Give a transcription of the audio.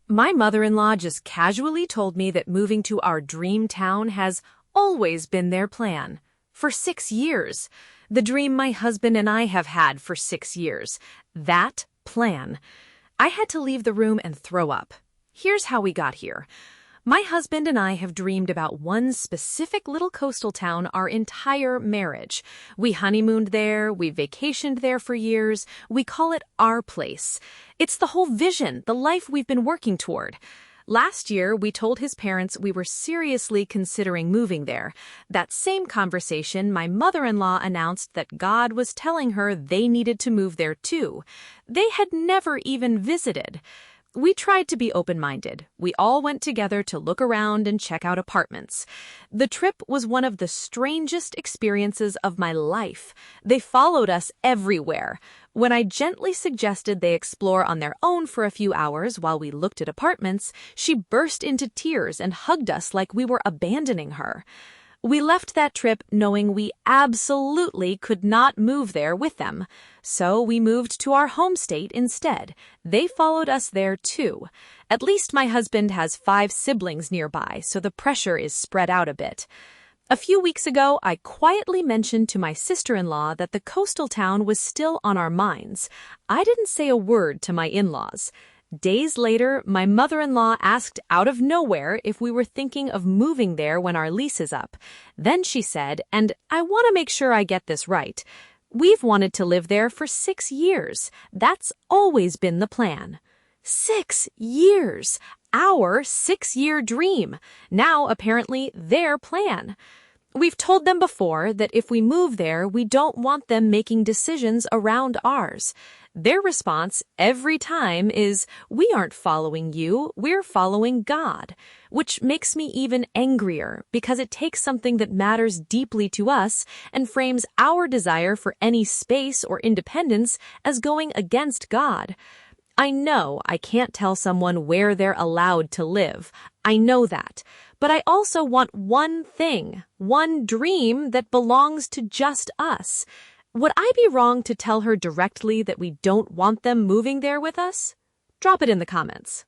My mother-in-law just casually told me that moving to our dream town has always been their plan. For 6 years. The dream my husband and I have had for 6 years. That plan. I had to leave the room and throw up. Here's how we got here. My husband and I have dreamed about one specific little coastal town our entire marriage. We honeymooned there, we vacationed there for years, we call it our place. It's the whole vision, the life we've been working toward. Last year, we told his parents we were seriously considering moving there. That same conversation, my mother-in-law announced that God was telling her they needed to move there too. They had never even visited. We tried to be open-minded. We all went together to look around and check out apartments. The trip was one of the strangest experiences of my life. They followed us everywhere. When I gently suggested they explore on their own for a few hours while we looked at apartments, she burst into tears and hugged us like we were abandoning her. We left that trip knowing we absolutely could not move there with them. So we moved to our home state instead. They followed us there too. At least my husband has 5 siblings nearby, so the pressure is spread out a bit. A few weeks ago, I quietly mentioned to my sister-in-law that the coastal town was still on our minds. I didn't say a word to my in-laws. Days later, my mother-in-law asked out of nowhere if we were thinking of moving there when our lease is up. Then she said, and I want to make sure I get this right, we've wanted to live there for 6 years. That's always been the plan. 6 years! Our 6-year dream. Now, apparently, their plan. We've told them before that if we move there, we don't want them making decisions around ours. Their response every time is, we aren't following you, we're following God, which makes me even angrier because it takes something that matters deeply to us and frames our desire for any space or independence as going against God. I know I can't tell someone where they're allowed to live. I know that. But I also want one thing, one dream that belongs to just us. Would I be wrong to tell her directly that we don't want them moving there with us? Drop it in the comments.